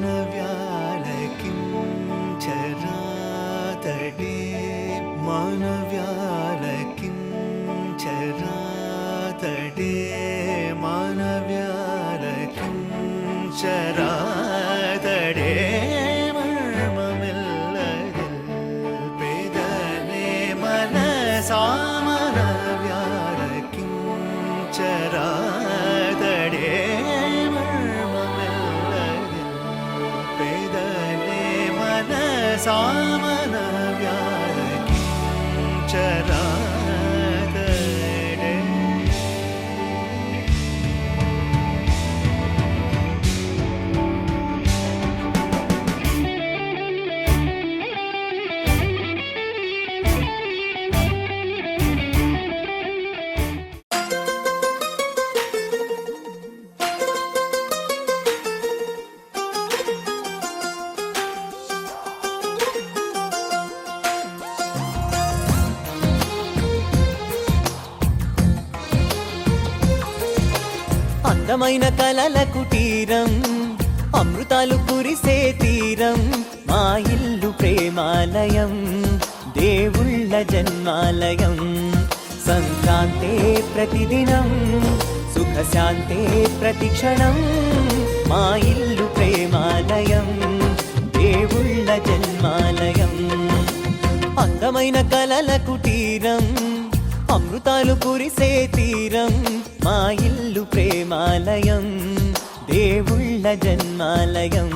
మానవ్యాలకించరాతడే మానవ్యాలకించరాతడే మానవ్యాలకించరాతడే మర్మమిల్లదిల్ పేదనే మనసా మానవ్యాలకించరాతడే సామనవ్యాలకించరాతడే. అందమైన కలల కుటీరం, అమృతాలు కురిసే తీరం, మా ఇల్లు ప్రేమాలయం, దేవుళ్ళ జన్మాలయం. సంక్రాంతే ప్రతిదినం, సుఖశాంతే ప్రతిక్షణం, మా ఇల్లు ప్రేమాలయం, దేవుళ్ళ జన్మాలయం. అందమైన కలల కుటీరం, అమృతాలు కురిసే తీరం, మా ఇల్లు ప్రేమాలయం, దేవుళ్ళ జన్మాలయం.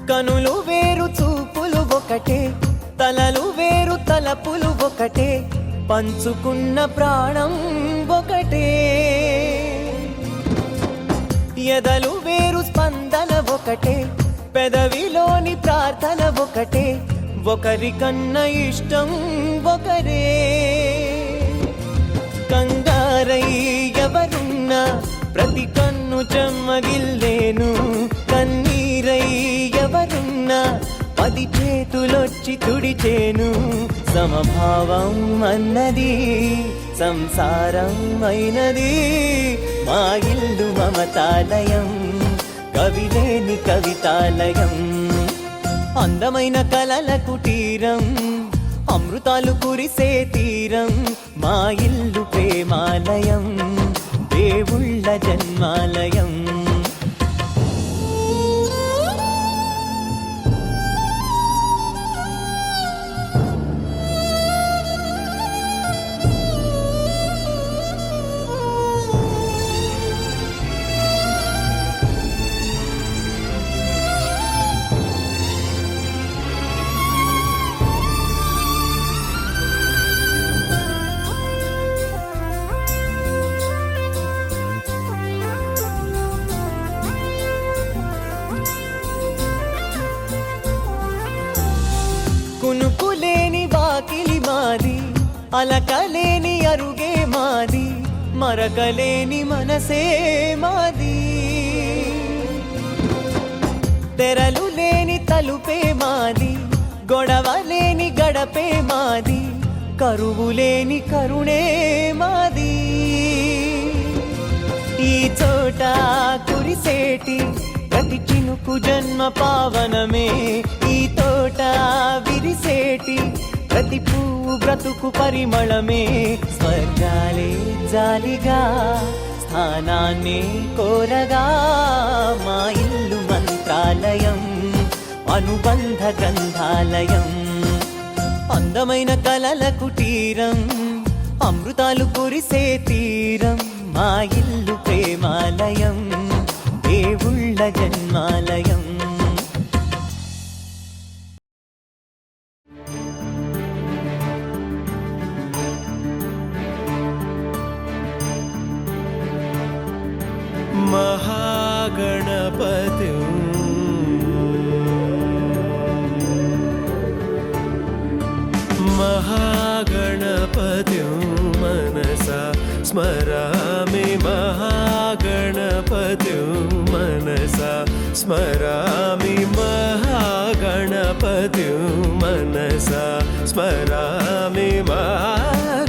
కనులు వేరు చూపులు ఒకటే, తలలు వేరు తలపులు ఒకటే, పంచుకున్న ప్రాణం ఒకటే. ఎదలు వేరు స్పందన ఒకటే, పెదవిలోని ప్రార్థన ఒకటే, ఒకరికన్నా ఇష్టం ఒకరే. కంగారై ఎవరున్నా ప్రతి కన్ను చెమ్మగిల్లేను, కన్నీరై ఎవరున్నా 10 చేతులొచ్చి తుడిచేను. సమభావం అన్నది సంసారం అయినది, మా ఇల్లు మమతాలయం, కవిలేని కవితాలయం. అందమైన కలల కుటీరం, అమృతాలు కురిసే తీరం, మా ఇల్లు ప్రేమాలయం, దేవుళ్ళ జన్మాలయం. కునుకులేని వాకిలి మాది, అలకలేని అరుగే మాది, మరకలేని మనసే మాది. తెరలు లేని తలుపే మాది, గొడవ లేని గడపే మాది, కరువు లేని కరుణే మాది. ఈ చోట కురిసేటి ప్రతి చినుకు జన్మ పావనమే, ఈ తోట విరిసేటి ప్రతి పువ్వు బ్రతుకు పరిమళమే. స్వర్గాలే జాలిగా స్థానాన్ని కోరగా, మా ఇల్లు మంత్రాలయం, అనుబంధ గ్రంథాలయం. అందమైన కలల కుటీరం, అమృతాలు కురిసే తీరం, మా ఇల్లు ప్రేమాలయం, దేవుళ్ళ జన్మాలయం. स्मरामि महागणपतिं मनसा स्मरामि महागणपतिं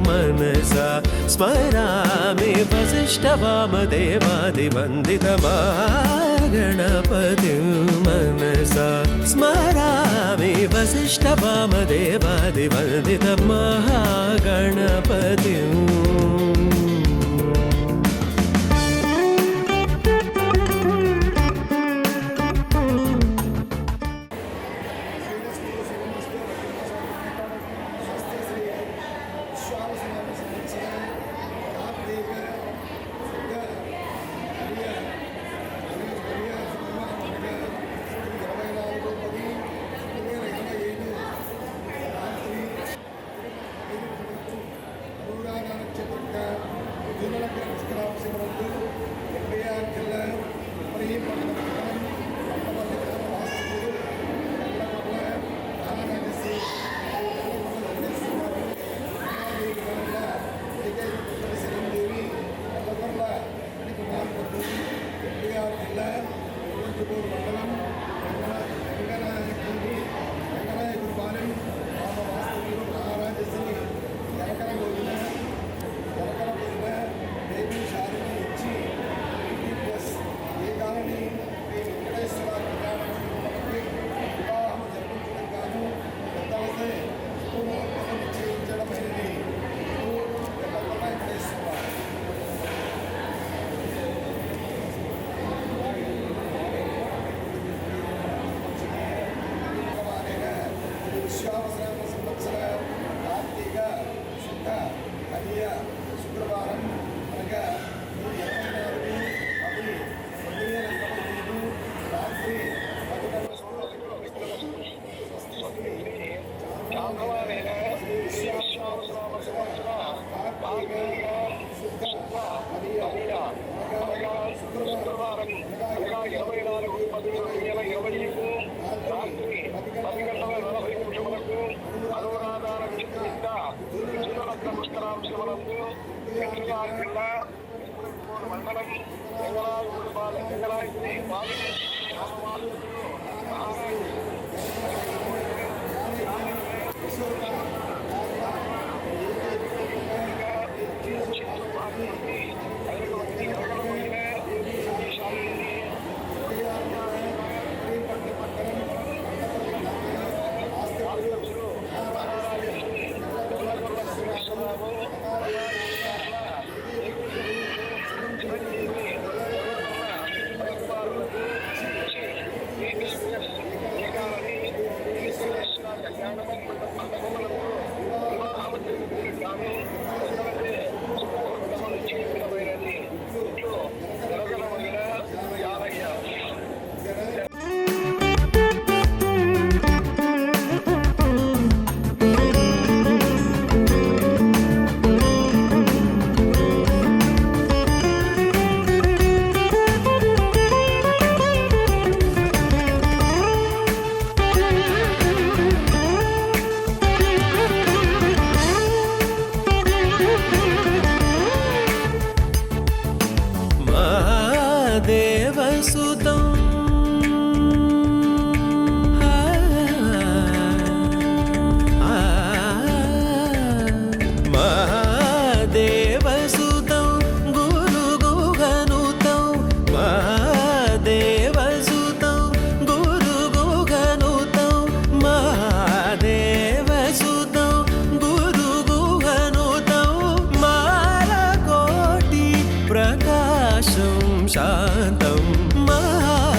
मनसा स्मरामि वसिष्ठवामदेवादिवन्दितमहागणपतिं मनसा स्मरामि वसिष्ठवामदेवादिवन्दितमहागणपतिम् शान्तं महादेवसुतं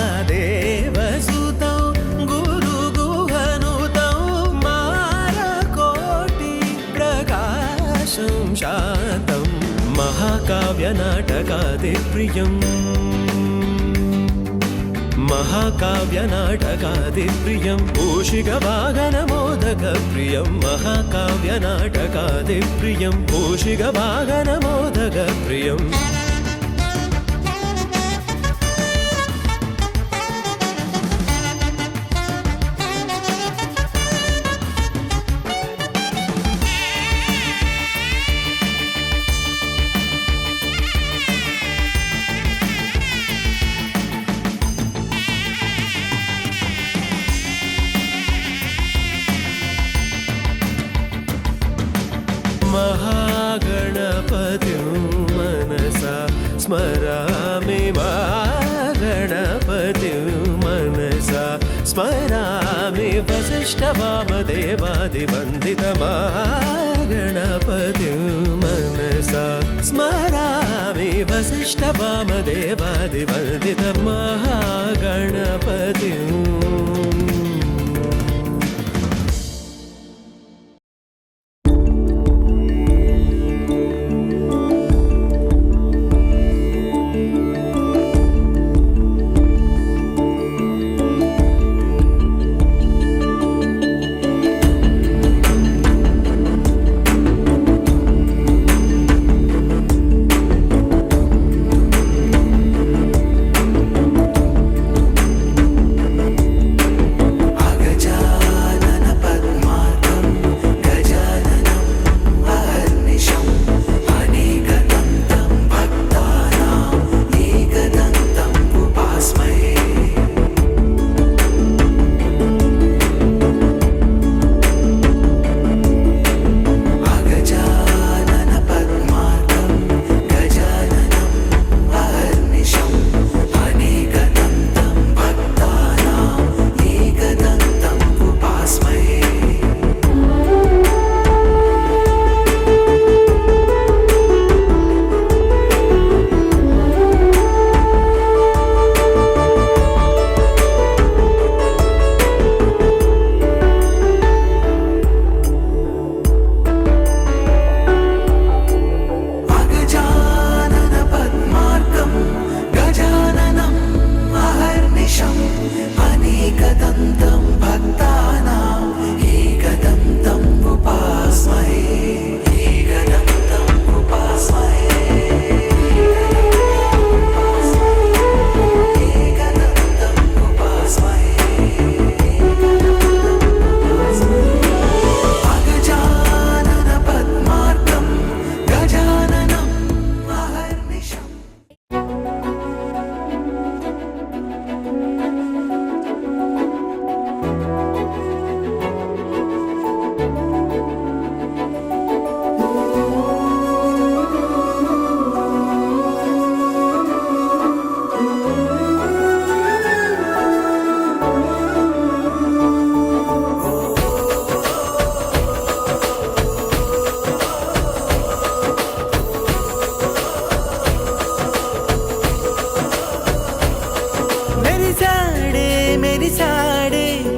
गुरुगुहनुतं मालकोटि प्रकाशं शान्तं महाकाव्यनाटकादिप्रियम् महाकाव्यनाटकादिप्रियं पूषिकवाहनमोदकप्रियं महाकाव्यनाटकादिप्रियं पूषिकवाहनमोदकप्रियम् गणपतिं मनसा स्मरामि गणपतिं मनसा स्मरामि वसिष्ठवामदेवादिवन्दितमहागणपतिं मनसा स्मरामि वसिष्ठवामदेवादिवन्दितमहागणपतिम्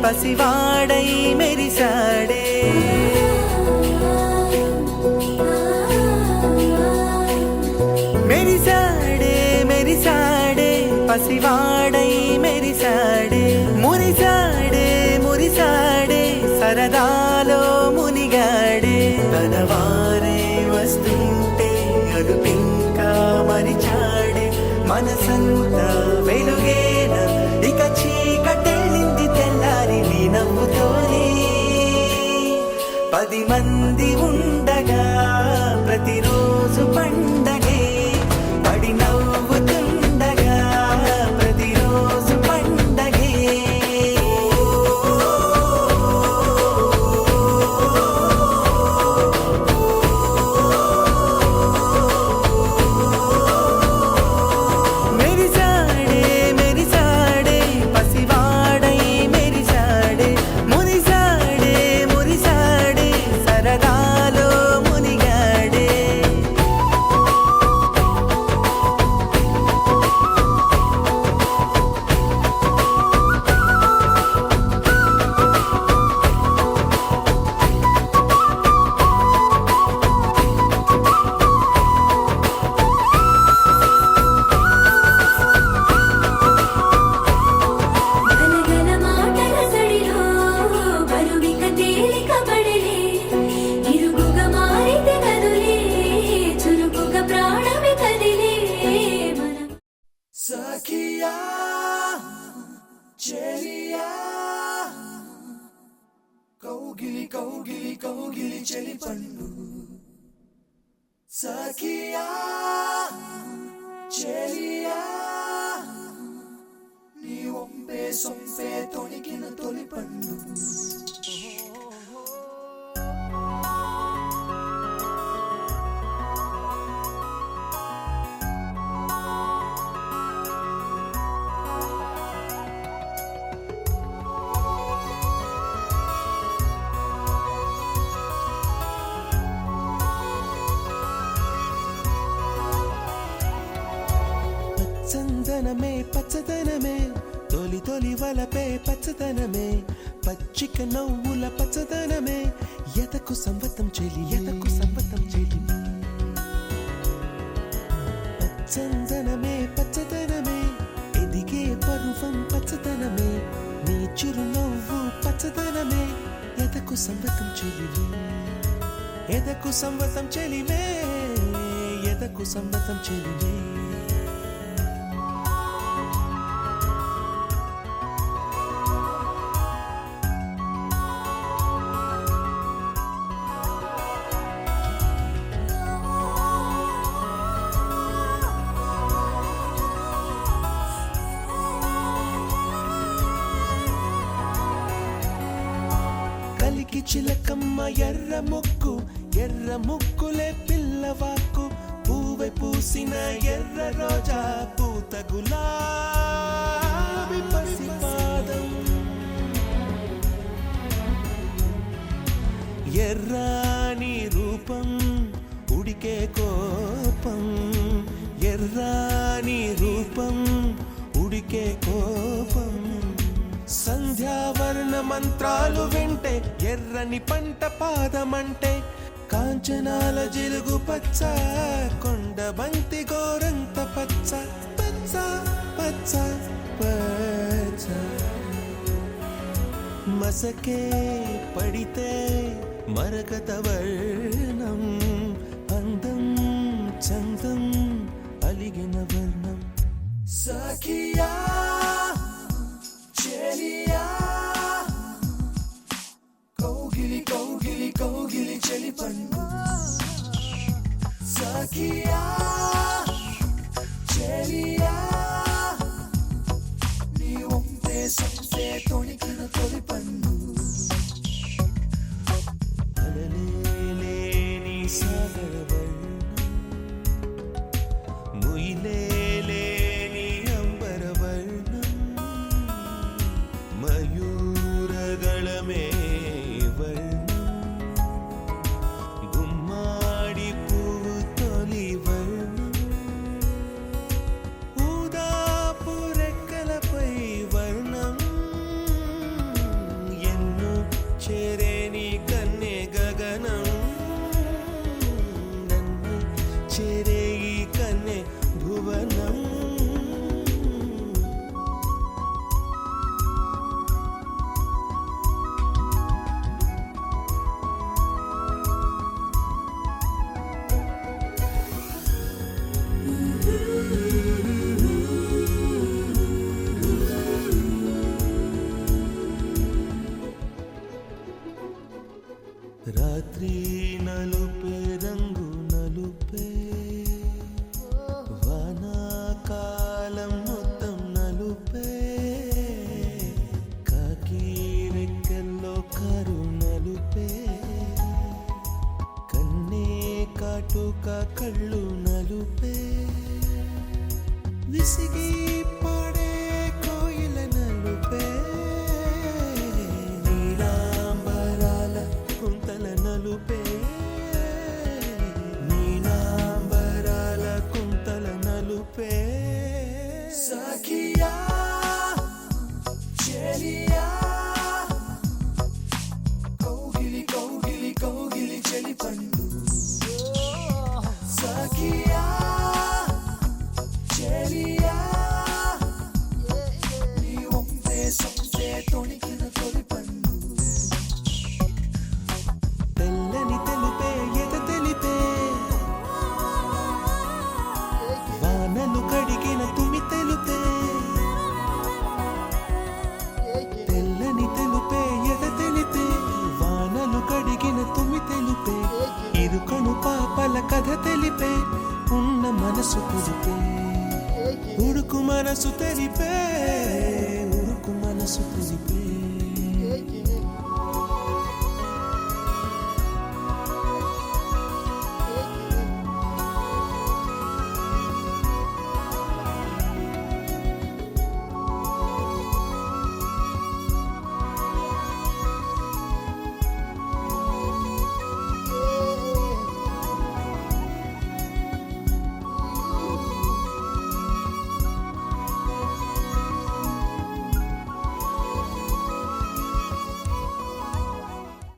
పసివాడై మెరిసాడే మెరిసాడే మెరిసాడే పసివాడై మెరిసాడే మురిసాడే మురిసాడే సరదాలో మునిగాడే తనవారే వస్తుంటే అదుపింకా మరిచాడే మనసంతా వెలుగేన ఇక చీకటెళ్ళింది తెల్లారి నీ నవ్వుతోనే 10 మంది ఉండగా ప్రతిరోజు పండగే పడి నవ్వుతుండగా ప్రతిరోజు పండగే మెరిసాడే మెరిసాడే పసివాడై మెరిసాడే మురిసాడే మురిసాడే సరదాలో మునిగాడే గలగల మాటల సడిలో బరువిక తేలిక పడలే ఇరుగుగా మారితే కదులే చురుకుగా ప్రాణమే కదిలే మనం సఖియా చెలియా కౌగిలి కౌగిలి కౌగిలి చెలి పండు సఖియా చెలియా నీ ఒంపే సొంపే తొణికిన తొలి పండు పచ్చదనమే పచ్చదనమే తొలి తొలి వలపే పచ్చదనమే పచ్చిక నవ్వుల పచ్చదనమే ఎదకు సంవతం చెలి ఎదకు సంవతం చెలి పచ్చదనమే పచ్చదనమే ఎదిగే పరువం పచ్చదనమే నీ చిరునవ్వు పచ్చదనమే ఎదకు సంవతం చెలివే ఎదకు సంవతం చెలివే ఎదకు సంవతం చెలివే కలికి చిలకమ్మ ఎర్ర ముక్కులే పిల్లవాకు పూవె పూసిన ఎర్ర రోజా పూత గులాబీ పసిపాదం ఎర్రాని రూపం ఉడికే కోపం ఎర్రాని రూపం ఉడికే కోపం సంధ్యావర్ణ మంత్రాలు వింటే ఎర్రని పంట పాదమంటే కాంచనాల జిలుగు పచ్చ కొండ బంతి గోరంత పచ్చ పచ్చ పచ్చ పచ్చ మసకే పడితే మరకత వర్ణం అందం చందం అలిగిన వర్ణం సఖియా